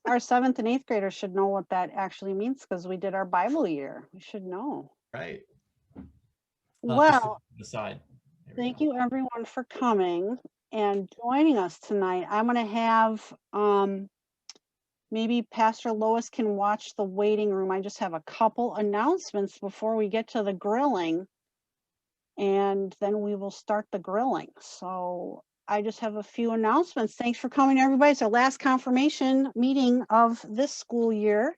Our 7th and 8th graders should know what that actually means because we did our Bible year. We should know. Right. Well, Aside. thank you everyone for coming and joining us tonight. I'm going to have maybe Pastor Lois can watch the waiting room. I just have a couple announcements before we get to the grilling, and then we will start the grilling. So I just have a few announcements. Thanks for coming, everybody. It's our last confirmation meeting of this school year.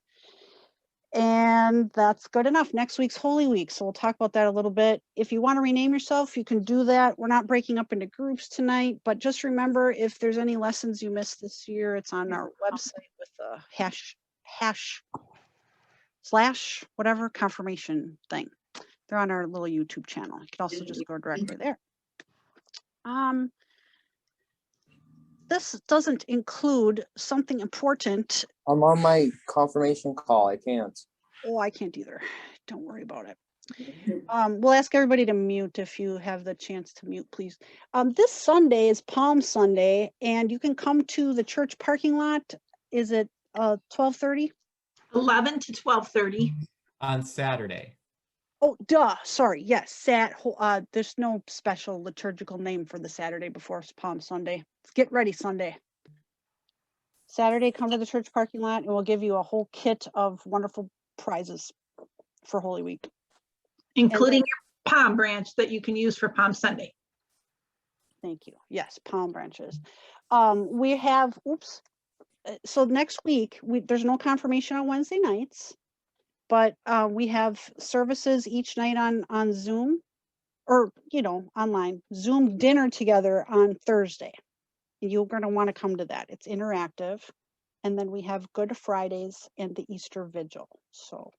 And that's good enough. Next week's Holy Week, so we'll talk about that a little bit. If you want to rename yourself, you can do that. We're not breaking up into groups tonight, but just remember, if there's any lessons you missed this year, it's on our website with the hash slash whatever confirmation thing. They're on our little YouTube channel. You can also just go directly there. This doesn't include something important. I'm on my confirmation call. I can't. Oh, I can't either. Don't worry about it. We'll ask everybody to mute if you have the chance to mute, please. This Sunday is Palm Sunday, and you can come to the church parking lot. Is it 12:30? 11 to 12:30. On Saturday. Oh, duh. Sorry. Yes. There's no special liturgical name for the Saturday before Palm Sunday. It's Get Ready Sunday. Saturday, come to the church parking lot, and we'll give you a whole kit of wonderful prizes for Holy Week. Including your palm branch that you can use for Palm Sunday. Thank you. Yes, palm branches. We have, so next week, there's no confirmation on Wednesday nights, but we have services each night on Zoom, or, online, Zoom dinner together on Thursday. You're going to want to come to that. It's interactive. And then we have Good Fridays and the Easter Vigil. So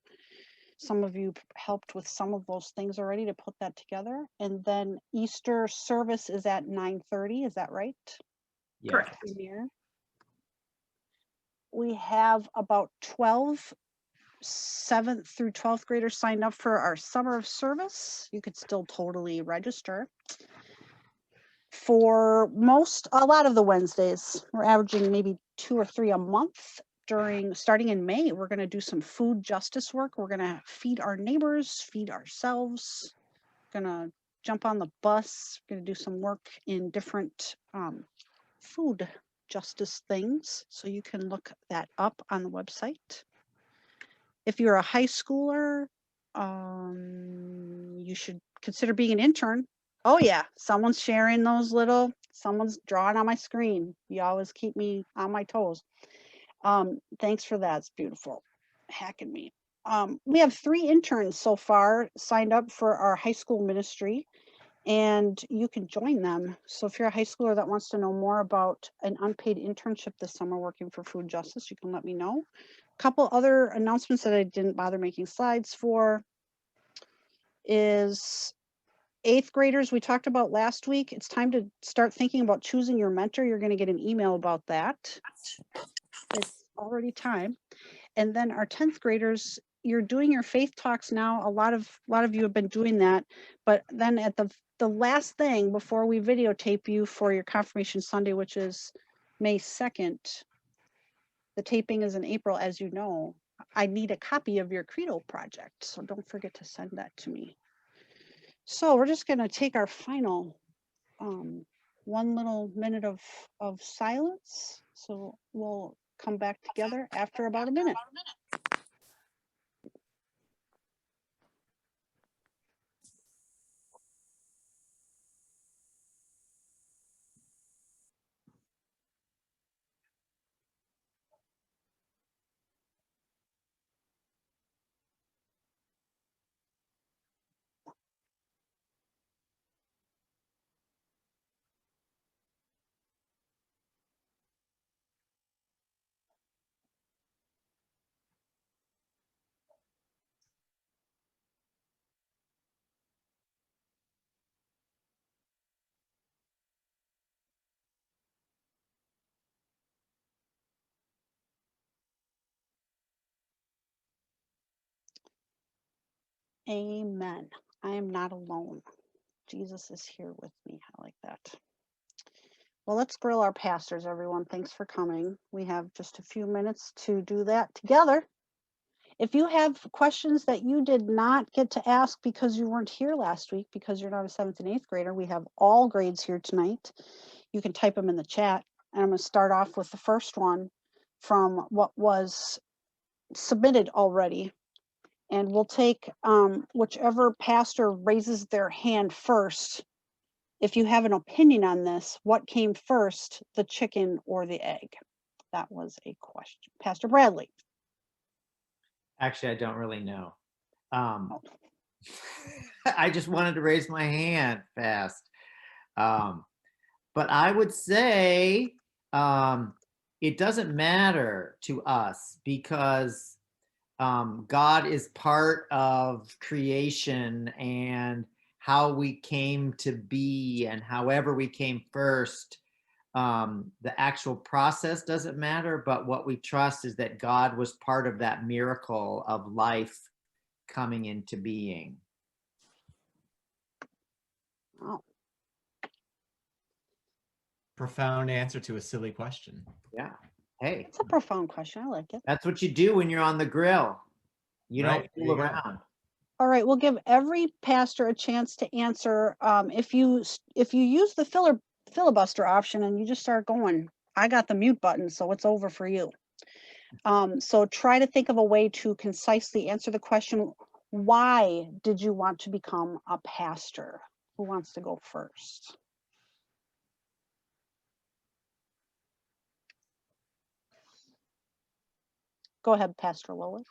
some of you helped with some of those things already to put that together. And then Easter service is at 9:30. Is that right? Yeah. Correct. We have about 12 7th through 12th graders signed up for our summer of service. You could still totally register. For a lot of the Wednesdays, we're averaging maybe 2 or 3 a month. Starting in May, we're going to do some food justice work. We're going to feed our neighbors, feed ourselves, going to jump on the bus, going to do some work in different food justice things. So you can look that up on the website. If you're a high schooler, you should consider being an intern. Oh yeah, someone's sharing someone's drawing on my screen. You always keep me on my toes. Thanks for that. It's beautiful. Hacking me. We have 3 interns so far signed up for our high school ministry, and you can join them. So if you're a high schooler that wants to know more about an unpaid internship this summer working for food justice, you can let me know. A couple other announcements that I didn't bother making slides for is 8th graders we talked about last week. It's time to start thinking about choosing your mentor. You're going to get an email about that. It's already time. And then our 10th graders, you're doing your faith talks now. A lot of you have been doing that, but then at the last thing before we videotape you for your confirmation Sunday, which is May 2nd, the taping is in April, as you know. I need a copy of your credo project, so don't forget to send that to me. So we're just going to take our final 1 little minute of silence. So we'll come back together after about a minute. Amen. I am not alone. Jesus is here with me. I like that. Well, let's grill our pastors, everyone. Thanks for coming. We have just a few minutes to do that together. If you have questions that you did not get to ask because you weren't here last week, because you're not a 7th and 8th grader, we have all grades here tonight. You can type them in the chat. And I'm going to start off with the first one from what was submitted already. And we'll take whichever pastor raises their hand first. If you have an opinion on this, what came first, the chicken or the egg? That was a question. Pastor Bradley. Actually, I don't really know. I just wanted to raise my hand fast. But I would say it doesn't matter to us because God is part of creation, and how we came to be and however we came first. The actual process doesn't matter, but what we trust is that God was part of that miracle of life coming into being. Oh, Profound answer to a silly question. Yeah. Hey, it's a profound question. I like it. that's what you do when you're on the grill. You don't Right, there fool you go. around. All right, we'll give every pastor a chance to answer. If you use the filibuster option and you just start going, I got the mute button, so it's over for you. So try to think of a way to concisely answer the question, why did you want to become a pastor? Who wants to go first? Go ahead, Pastor Lois.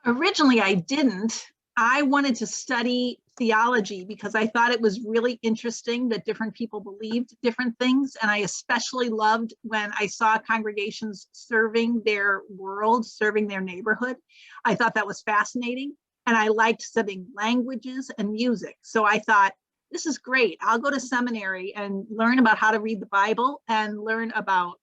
Originally, I didn't. I wanted to study theology because I thought it was really interesting that different people believed different things. And I especially loved when I saw congregations serving their world, serving their neighborhood. I thought that was fascinating. And I liked studying languages and music. So I thought, this is great. I'll go to seminary and learn about how to read the Bible and learn about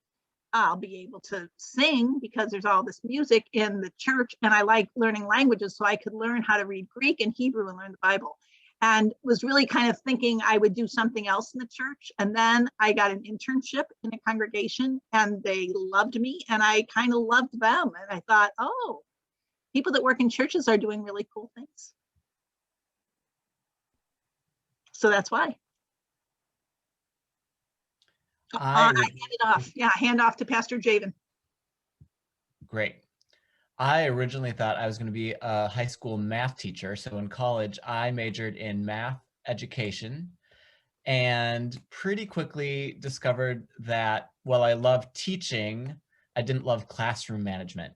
I'll be able to sing because there's all this music in the church, and I like learning languages, so I could learn how to read Greek and Hebrew and learn the Bible. And was really kind of thinking I would do something else in the church. And then I got an internship in a congregation, and they loved me, and I kind of loved them. And I thought, oh, people that work in churches are doing really cool things. So that's why. I hand it off. Yeah, hand off to Pastor Javen. Great. I originally thought I was going to be a high school math teacher. So in college, I majored in math education and pretty quickly discovered that while I loved teaching, I didn't love classroom management.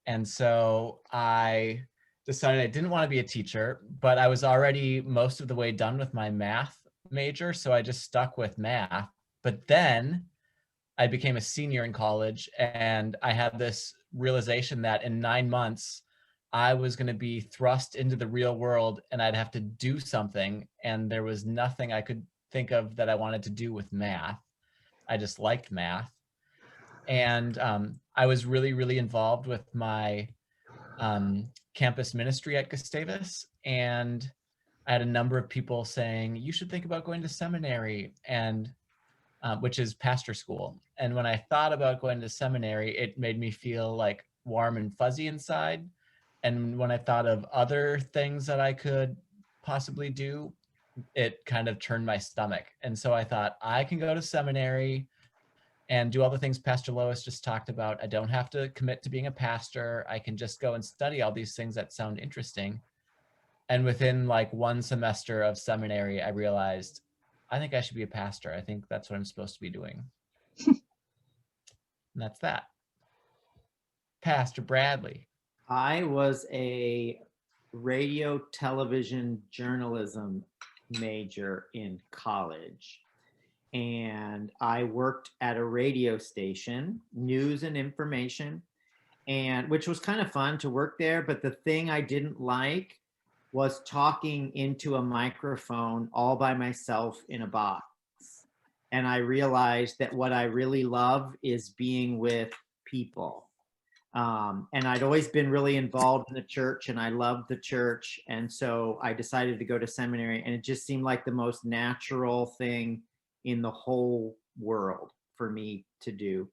And so I decided I didn't want to be a teacher, but I was already most of the way done with my math major. So I just stuck with math. But then I became a senior in college, and I had this realization that in 9 months, I was going to be thrust into the real world and I'd have to do something. And there was nothing I could think of that I wanted to do with math. I just liked math. And I was really, really involved with my campus ministry at Gustavus. And I had a number of people saying, you should think about going to seminary, and which is pastor school. And when I thought about going to seminary, it made me feel like warm and fuzzy inside. And when I thought of other things that I could possibly do, it kind of turned my stomach. And so I thought, I can go to seminary and do all the things Pastor Lois just talked about. I don't have to commit to being a pastor. I can just go and study all these things that sound interesting. And within like 1 semester of seminary, I realized, I think I should be a pastor. I think that's what I'm supposed to be doing. And that's that. Pastor Bradley. I was a radio, television, journalism major in college. And I worked at a radio station, news and information, and which was kind of fun to work there. But the thing I didn't like was talking into a microphone all by myself in a box. And I realized that what I really love is being with people. And I'd always been really involved in the church, and I loved the church. And so I decided to go to seminary, and it just seemed like the most natural thing in the whole world. for me to do.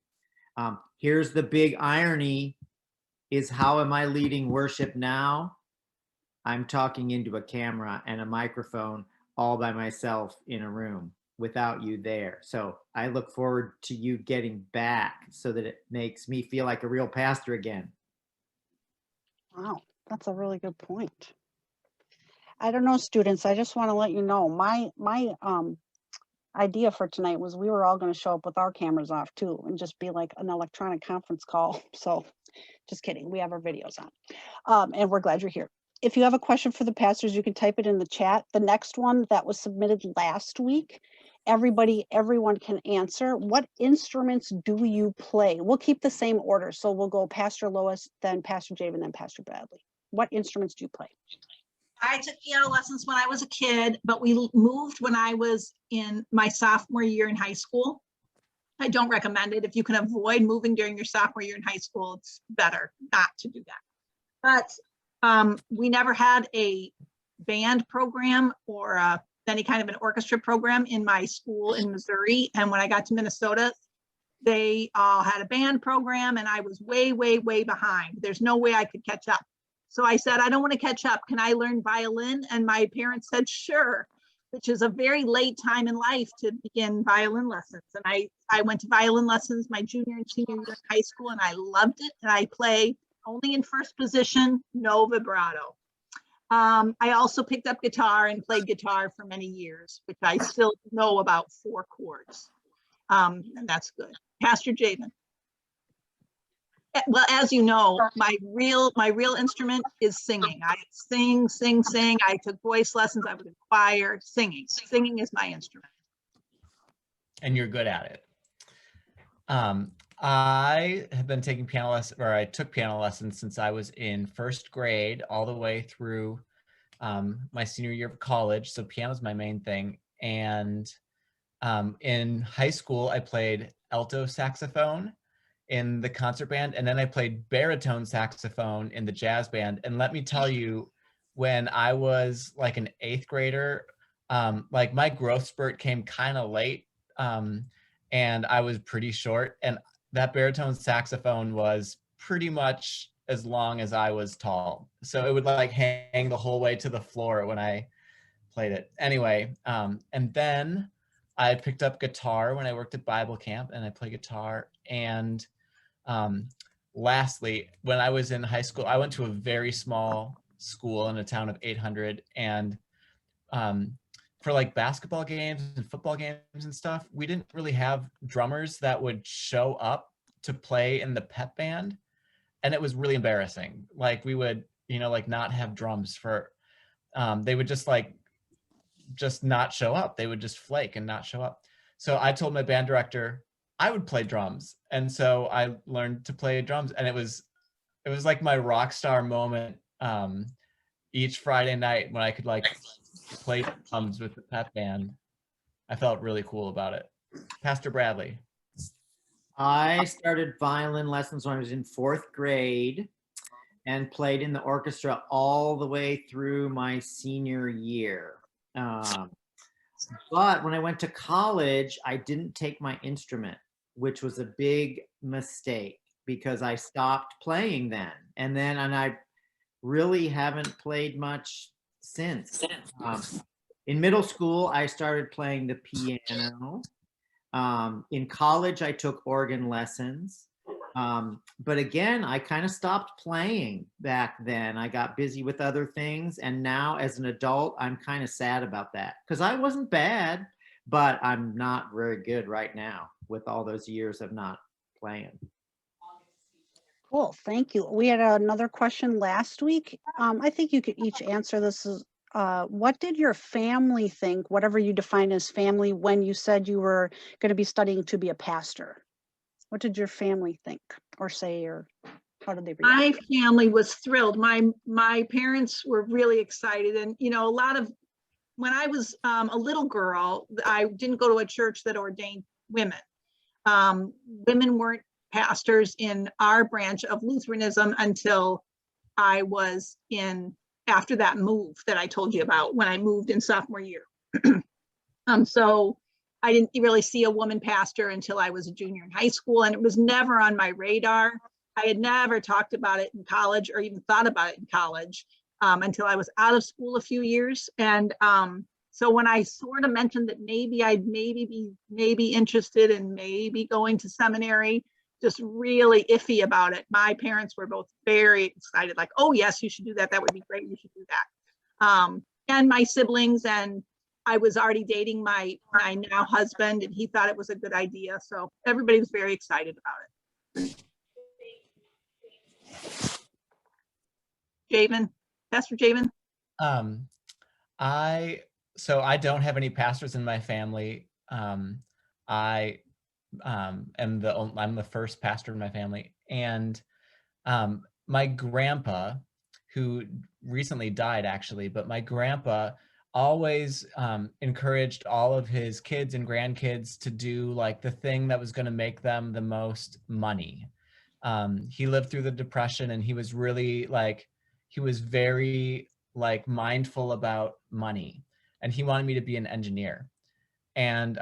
Here's the big irony is how am I leading worship now? I'm talking into a camera and a microphone all by myself in a room without you there. So I look forward to you getting back so that it makes me feel like a real pastor again. Wow, that's a really good point. I don't know, students, I just want to let you know, my idea for tonight was we were all going to show up with our cameras off too and just be like an electronic conference call. So just kidding, we have our videos on. And we're glad you're here. If you have a question for the pastors, you can type it in the chat. The next one that was submitted last week, everyone can answer. What instruments do you play? We'll keep the same order. So we'll go Pastor Lois, then Pastor Javen, then Pastor Bradley. What instruments do you play? I took piano lessons when I was a kid, but we moved when I was in my sophomore year in high school. I don't recommend it. If you can avoid moving during your sophomore year in high school, it's better not to do that. But we never had a band program or any kind of an orchestra program in my school in Missouri. And when I got to Minnesota, they all had a band program and I was way, way, way behind. There's no way I could catch up. So I said, I don't want to catch up. Can I learn violin? And my parents said, sure, which is a very late time in life to begin violin lessons. And I went to violin lessons my junior and senior year in high school, and I loved it. And I play only in first position, no vibrato. I also picked up guitar and played guitar for many years, which I still know about 4 chords. And that's good. Pastor Javen. Well, as you know, my real instrument is singing. I sing. I took voice lessons. I was in choir. Singing is my instrument. And you're good at it. I have been taking piano lessons, or I took piano lessons since I was in first grade all the way through my senior year of college. So piano is my main thing. And in high school, I played alto saxophone in the concert band, and then I played baritone saxophone in the jazz band. And let me tell you, when I was like an 8th grader, like my growth spurt came kind of late, and I was pretty short, and that baritone saxophone was pretty much as long as I was tall. So it would like hang the whole way to the floor when I played it. Anyway, and then I picked up guitar when I worked at Bible camp, and I play guitar. And lastly, when I was in high school, I went to a very small school in a town of 800, and for like basketball games and football games and stuff, we didn't really have drummers that would show up to play in the pep band. And it was really embarrassing. Like we would, like not have drums for, they would just not show up. They would just flake and not show up. So I told my band director I would play drums. And so I learned to play drums, and it was like my rock star moment each Friday night when I could like play drums with the pep band. I felt really cool about it. Pastor Bradley. I started violin lessons when I was in 4th grade and played in the orchestra all the way through my senior year. But when I went to college, I didn't take my instrument, which was a big mistake because I stopped playing then. And I really haven't played much since. In middle school, I started playing the piano. In college, I took organ lessons. But again, I kind of stopped playing back then. I got busy with other things. And now as an adult, I'm kind of sad about that because I wasn't bad, but I'm not very good right now with all those years of not playing. Cool, thank you. We had another question last week. I think you could each answer this. What did your family think, whatever you define as family, when you said you were going to be studying to be a pastor? What did your family think or say, or how did they react? My family was thrilled. My parents were really excited. And, when I was a little girl, I didn't go to a church that ordained women. Women weren't pastors in our branch of Lutheranism until I was after that move that I told you about when I moved in sophomore year. So I didn't really see a woman pastor until I was a junior in high school, and it was never on my radar. I had never talked about it in college or even thought about it in college until I was out of school a few years. And so when I sort of mentioned that maybe I'd maybe interested in maybe going to seminary, just really iffy about it. My parents were both very excited, like, oh yes, you should do that. That would be great. You should do that. And my siblings, and I was already dating my now husband, and he thought it was a good idea. So everybody was very excited about it. Javen, Pastor Javen. So I don't have any pastors in my family. I I'm the first pastor in my family, and my grandpa, who recently died actually, but my grandpa always encouraged all of his kids and grandkids to do like the thing that was going to make them the most money. He lived through the Depression, and he was really he was very mindful about money, and he wanted me to be an engineer. And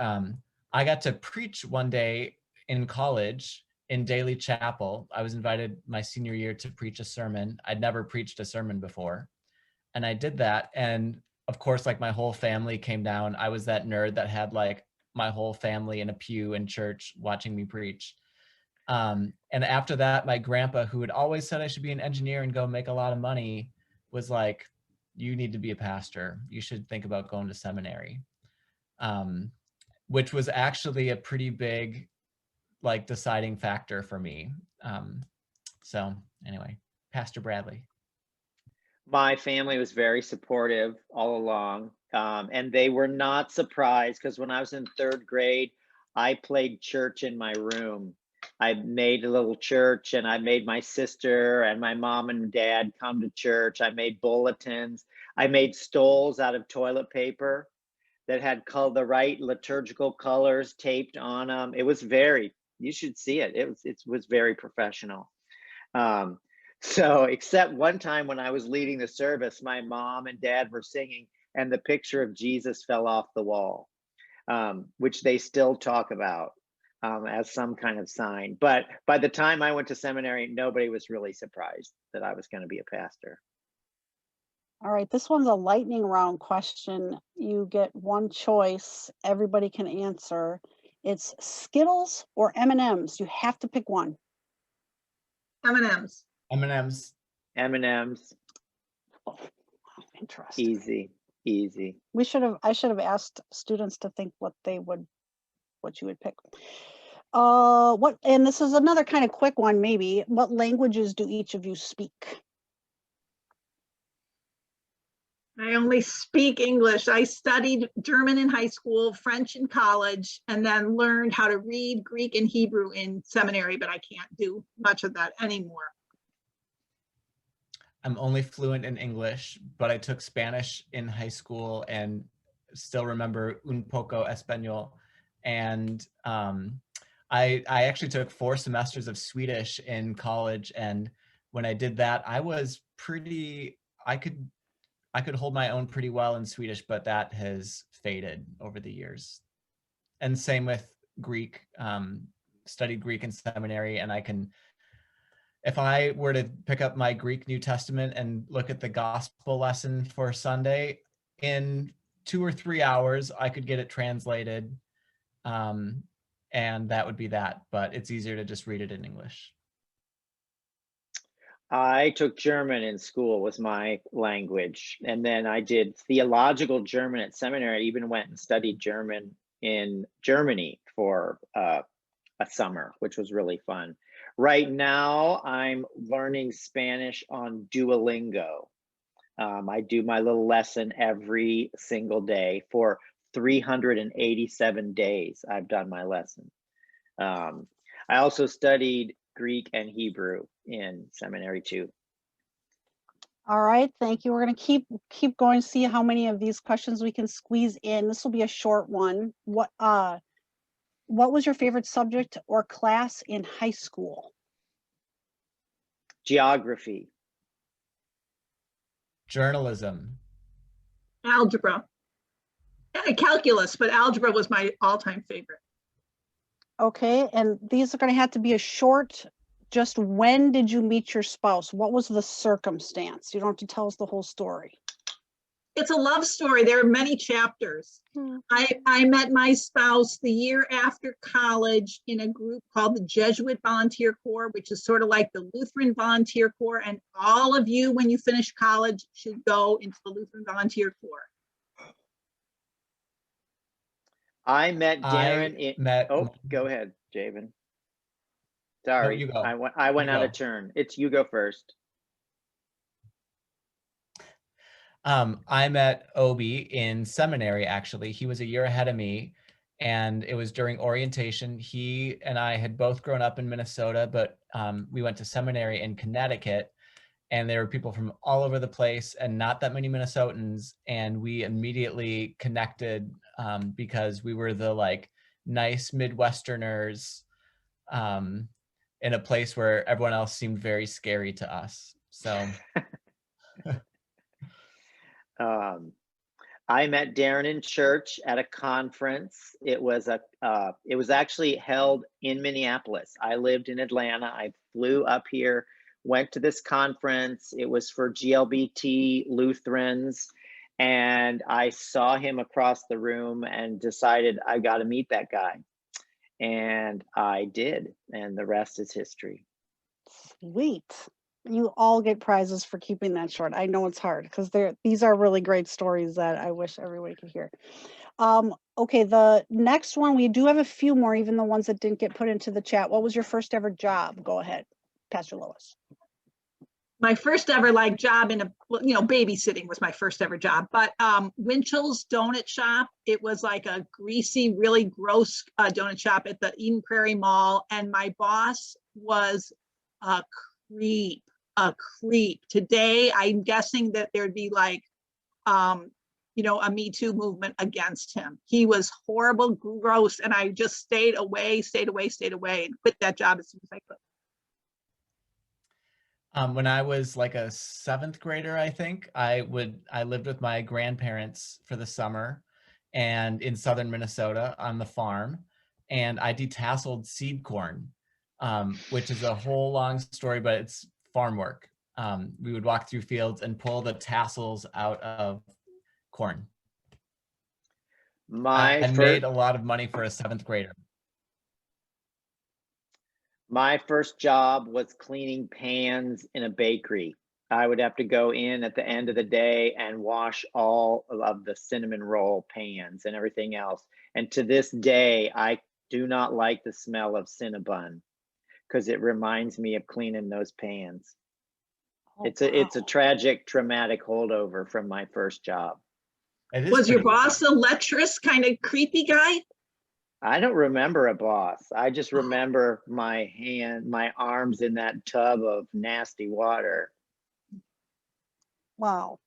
I got to preach one day in college in daily chapel. I was invited my senior year to preach a sermon. I'd never preached a sermon before. And I did that. And of course, my whole family came down. I was that nerd that had my whole family in a pew in church watching me preach. And after that, my grandpa, who had always said I should be an engineer and go make a lot of money, was like, you need to be a pastor. You should think about going to seminary. Which was actually a pretty big deciding factor for me. So anyway, Pastor Bradley. My family was very supportive all along, and they were not surprised because when I was in 3rd grade, I played church in my room. I made a little church, and I made my sister and my mom and dad come to church. I made bulletins. I made stoles out of toilet paper that had the right liturgical colors taped on them. It was you should see it. It was very professional. So except one time when I was leading the service, my mom and dad were singing, and the picture of Jesus fell off the wall, which they still talk about as some kind of sign. But by the time I went to seminary, nobody was really surprised that I was going to be a pastor. All right, this one's a lightning round question. You get one choice. Everybody can answer. It's Skittles or M&Ms. You have to pick one. M&Ms. M&Ms. M&Ms. Oh, interesting. Easy. I should have asked students to think what you would pick. And this is another kind of quick one, maybe. What languages do each of you speak? I only speak English. I studied German in high school, French in college, and then learned how to read Greek and Hebrew in seminary, but I can't do much of that anymore. I'm only fluent in English, but I took Spanish in high school and still remember un poco español. And I actually took 4 semesters of Swedish in college. And when I did that, I could hold my own pretty well in Swedish, but that has faded over the years. And same with Greek. Studied Greek in seminary, and if I were to pick up my Greek New Testament and look at the gospel lesson for Sunday, in 2 or 3 hours, I could get it translated, and that would be that. But it's easier to just read it in English. I took German in school, was my language. And then I did theological German at seminary. I even went and studied German in Germany for a summer, which was really fun. Right now, I'm learning Spanish on Duolingo. I do my little lesson every single day for 387 days. I've done my lesson. I also studied Greek and Hebrew in seminary too. All right, thank you. We're going to keep going, see how many of these questions we can squeeze in. This will be a short one. What was your favorite subject or class in high school? Geography. Journalism. Algebra. Calculus, but algebra was my all-time favorite. Okay, and these are going to have to be a short, just when did you meet your spouse? What was the circumstance? You don't have to tell us the whole story. It's a love story. There are many chapters. Hmm. I met my spouse the year after college in a group called the Jesuit Volunteer Corps, which is sort of like the Lutheran Volunteer Corps. And all of you, when you finish college, should go into the Lutheran Volunteer Corps. I met I Darren in, met. oh, go ahead, Javen. Sorry, you go. I went You out go. of turn. It's you go first. I met Obi in seminary, actually. He was a year ahead of me, and it was during orientation. He and I had both grown up in Minnesota, but we went to seminary in Connecticut, and there were people from all over the place and not that many Minnesotans, and we immediately connected because we were the like nice Midwesterners in a place where everyone else seemed very scary to us. So I met Darren in church at a conference. It was actually held in Minneapolis. I lived in Atlanta. I flew up here, went to this conference. It was for GLBT Lutherans, and I saw him across the room and decided I got to meet that guy. And I did, and the rest is history. Sweet. You all get prizes for keeping that short. I know it's hard because these are really great stories that I wish everybody could hear. Okay, the next one, we do have a few more, even the ones that didn't get put into the chat. What was your first ever job? Go ahead, Pastor Lois. My first ever like job in a, babysitting was my first ever job, but Winchell's Donut Shop, it was like a greasy, really gross donut shop at the Eden Prairie Mall. And my boss was a creep. Today, I'm guessing that there'd be like, a Me Too movement against him. He was horrible, gross, and I just stayed away, and quit that job as soon as I could. When I was like a 7th grader, I think, I lived with my grandparents for the summer and in southern Minnesota on the farm, and I detasseled seed corn, which is a whole long story, but it's farm work. We would walk through fields and pull the tassels out of corn. I made a lot of money for a 7th grader. My first job was cleaning pans in a bakery. I would have to go in at the end of the day and wash all of the cinnamon roll pans and everything else. And to this day, I do not like the smell of Cinnabon because it reminds me of cleaning those pans. Oh, It's a tragic, traumatic holdover from my first job. Was your boss a lecherous kind of creepy guy? I don't remember a boss. I just remember my arms in that tub of nasty water. Wow.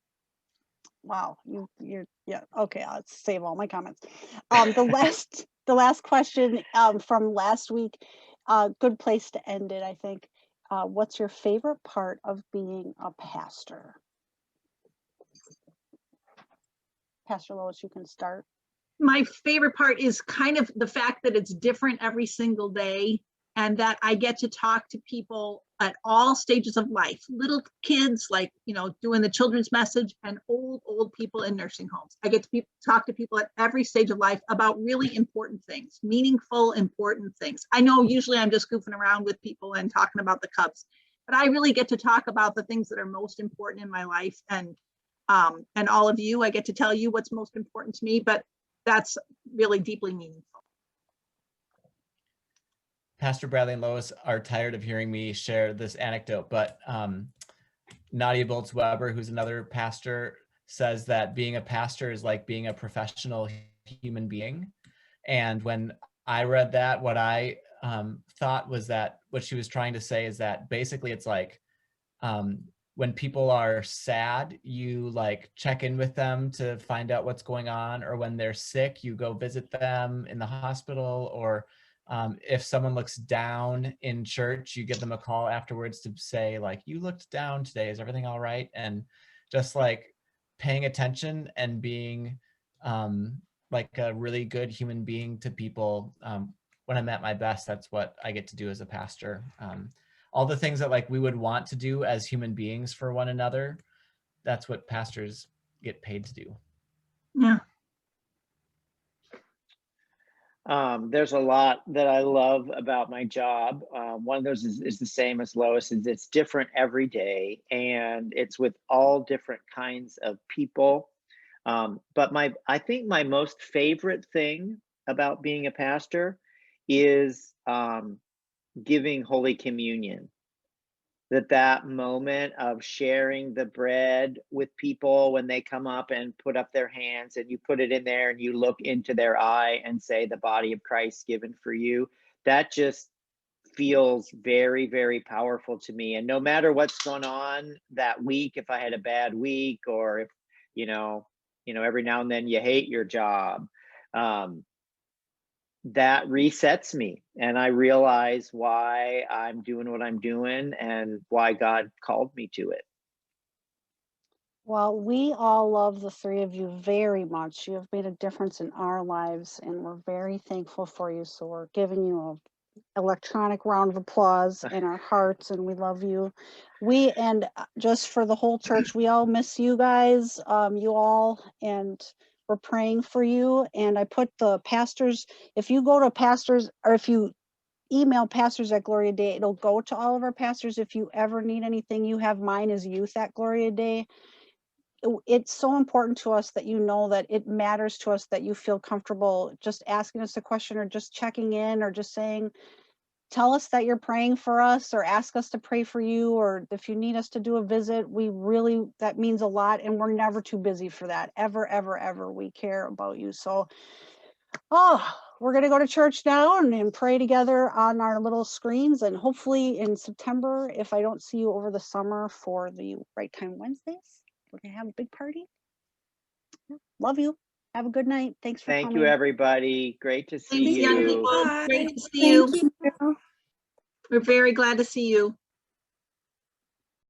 You're yeah. Okay, I'll save all my comments. The last question from last week, good place to end it, I think. What's your favorite part of being a pastor? Pastor Lois, you can start. My favorite part is kind of the fact that it's different every single day and that I get to talk to people at all stages of life, little kids like, doing the children's message, and old people in nursing homes. I get to talk to people at every stage of life about really important things, meaningful, important things. I know usually I'm just goofing around with people and talking about the Cubs, but I really get to talk about the things that are most important in my life. And all of you, I get to tell you what's most important to me, but that's really deeply meaningful. Pastor Bradley and Lois are tired of hearing me share this anecdote, but Nadia Boltz-Weber, who's another pastor, says that being a pastor is like being a professional human being. And when I read that, what I thought was that what she was trying to say is that basically it's like when people are sad, you like check in with them to find out what's going on, or when they're sick, you go visit them in the hospital, or if someone looks down in church, you give them a call afterwards to say like, you looked down today, is everything all right? And just like paying attention and being like a really good human being to people. When I'm at my best, that's what I get to do as a pastor. All the things that like we would want to do as human beings for one another, that's what pastors get paid to do. Yeah. There's a lot that I love about my job. One of those is the same as Lois, is it's different every day, and it's with all different kinds of people. But I think my most favorite thing about being a pastor is giving Holy Communion. That moment of sharing the bread with people when they come up and put up their hands, and you put it in there and you look into their eye and say, the body of Christ given for you, that just feels very, very powerful to me. And no matter what's going on that week, if I had a bad week, or if, every now and then you hate your job, that resets me, and I realize why I'm doing what I'm doing and why God called me to it. Well, we all love the three of you very much. You have made a difference in our lives, and we're very thankful for you. So we're giving you an electronic round of applause in our hearts, and we love you. And just for the whole church, we all miss you guys, you all, and we're praying for you. And I put the pastors, if you go to pastors, or if you email pastors at Gloria Day, it'll go to all of our pastors. If you ever need anything, you have mine as youth at Gloria Day. It's so important to us that you know that it matters to us that you feel comfortable just asking us a question, or just checking in, or just saying, tell us that you're praying for us, or ask us to pray for you, or if you need us to do a visit. That means a lot, and we're never too busy for that. Ever, ever, ever. We care about you. So, we're going to go to church now and pray together on our little screens, and hopefully in September, if I don't see you over the summer for the Right Time Wednesdays, we're going to have a big party. Love you. Have a good night. Thanks for coming. Thank you, everybody. Great to see Thanks, young you. people. Bye. Great to see you. Thank you. We're very glad to see you.